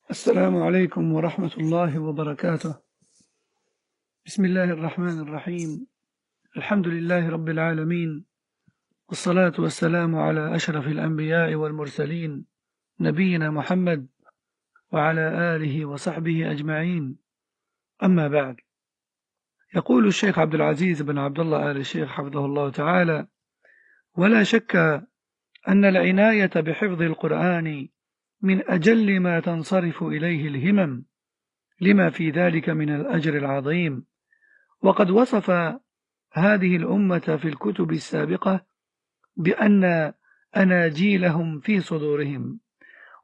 السلام عليكم ورحمة الله وبركاته. بسم الله الرحمن الرحيم. الحمد لله رب العالمين، والصلاة والسلام على أشرف الأنبياء والمرسلين نبينا محمد وعلى آله وصحبه أجمعين. أما بعد، يقول الشيخ عبد العزيز بن عبد الله آل الشيخ حفظه الله تعالى: ولا شك أن العناية بحفظ القرآن من أجل ما تنصرف إليه الهمم، لما في ذلك من الأجر العظيم. وقد وصف هذه الأمة في الكتب السابقة بأن أناجيلهم في صدورهم،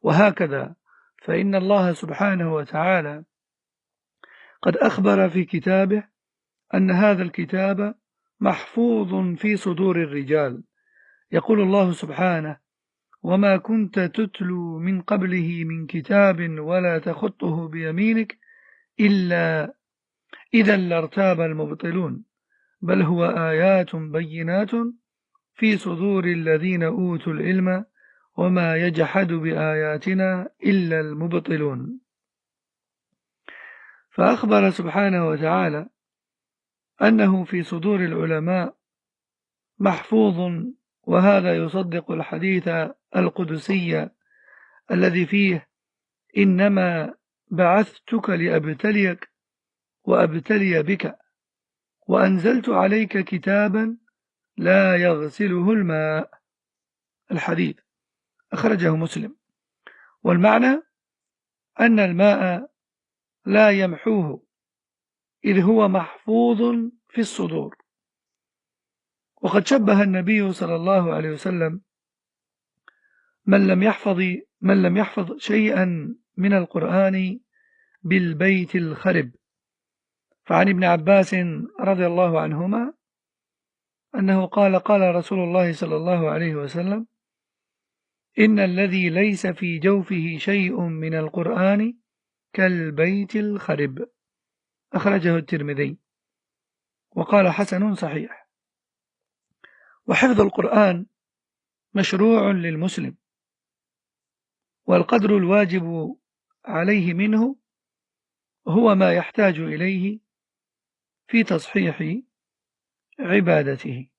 وهكذا فإن الله سبحانه وتعالى قد أخبر في كتابه أن هذا الكتاب محفوظ في صدور الرجال. يقول الله سبحانه: وما كنت تتلو من قبله من كتاب ولا تخطه بيمينك إلا إذا لارتاب المبطلون بل هو آيات بينات في صدور الذين أوتوا العلم وما يجحد بآياتنا إلا المبطلون. فأخبر سبحانه وتعالى أنه في صدور العلماء محفوظ، وهذا يصدق الحديث القدسي الذي فيه: إنما بعثتك لأبتليك وأبتلي بك، وأنزلت عليك كتابا لا يغسله الماء. الحديث أخرجه مسلم. والمعنى أن الماء لا يمحوه، إذ هو محفوظ في الصدور. وقد شبه النبي صلى الله عليه وسلم من لم يحفظ شيئا من القرآن بالبيت الخرب. فعن ابن عباس رضي الله عنهما أنه قال رسول الله صلى الله عليه وسلم: إن الذي ليس في جوفه شيء من القرآن كالبيت الخرب. أخرجه الترمذي وقال حسن صحيح. وحفظ القرآن مشروع للمسلم، والقدر الواجب عليه منه هو ما يحتاج إليه في تصحيح عبادته.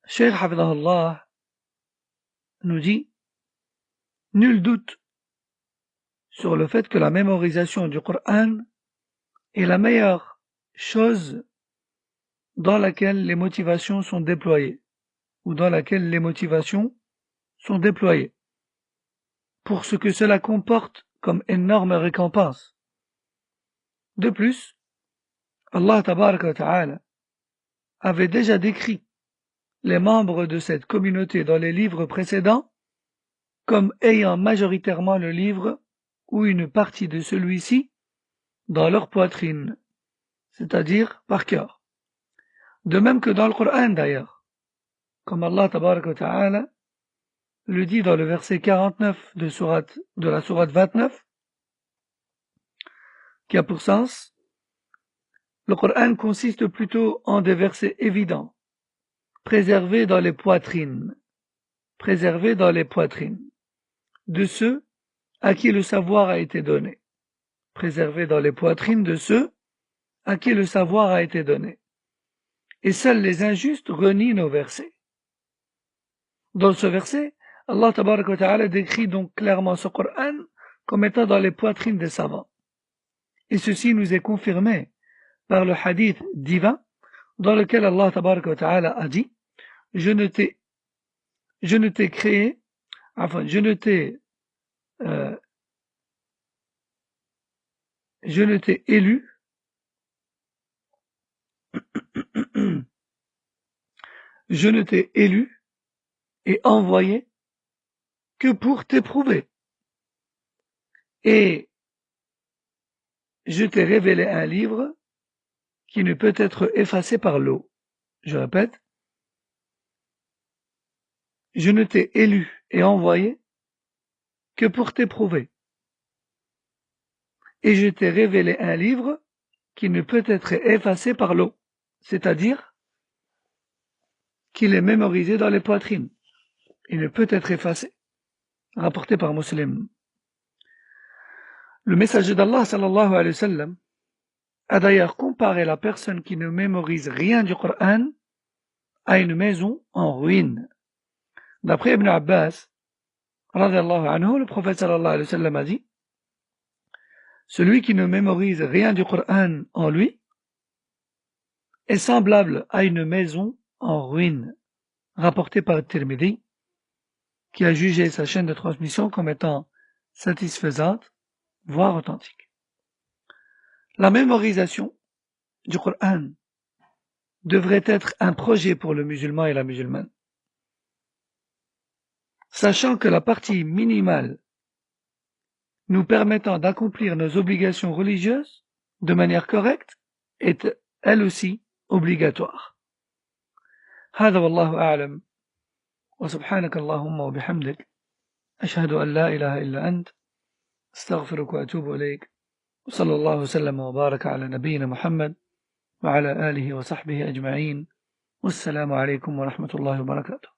الشيخ حفظه الله nous dit: nul doute sur le fait que la mémorisation du Coran est la meilleure chose dans laquelle les motivations sont déployées, ou dans laquelle les motivations sont déployées, pour ce que cela comporte comme énorme récompense. De plus, Allah Tabaraka wa Ta'ala avait déjà décrit les membres de cette communauté dans les livres précédents comme ayant majoritairement le livre ou une partie de celui-ci dans leur poitrine, c'est-à-dire par cœur. De même que dans le Coran d'ailleurs, comme Allah Tabaraka wa Ta'ala le dit dans le verset 49 de la sourate 29, qui a pour sens: le Coran consiste plutôt en des versets évidents, préservés dans les poitrines, de ceux à qui le savoir a été donné, préservés dans les poitrines de ceux à qui le savoir a été donné. Et seuls les injustes renient nos versets. Dans ce verset, Allah Tabaraka wa Ta'ala décrit donc clairement ce Coran comme étant dans les poitrines des savants. Et ceci nous est confirmé par le hadith divin dans lequel Allah Tabaraka wa Ta'ala a dit: je ne t'ai élu je ne t'ai élu et envoyé que pour t'éprouver, et je t'ai révélé un livre qui ne peut être effacé par l'eau. Je répète: je ne t'ai élu et envoyé que pour t'éprouver, et je t'ai révélé un livre qui ne peut être effacé par l'eau, c'est-à-dire qu'il est mémorisé dans les poitrines. il ne peut être effacé. Rapporté par Muslim. Le messager d'Allah sallallahu alayhi wa sallam a d'ailleurs comparé la personne qui ne mémorise rien du Coran à une maison en ruine. D'après Ibn Abbas, radiyallahu anhu, le prophète sallallahu alayhi wa sallam a dit: celui qui ne mémorise rien du Coran en lui est semblable à une maison en ruine, rapporté par Tirmidhi, qui a jugé sa chaîne de transmission comme étant satisfaisante, voire authentique. La mémorisation du Coran devrait être un projet pour le musulman et la musulmane, sachant que la partie minimale nous permettant d'accomplir nos obligations religieuses de manière correcte est elle aussi obligatoire. هذا والله أعلم وسبحانك اللهم وبحمدك أشهد أن لا إله إلا أنت استغفرك وأتوب إليك وصلى الله وسلم وبارك على نبينا محمد وعلى آله وصحبه أجمعين والسلام عليكم ورحمة الله وبركاته.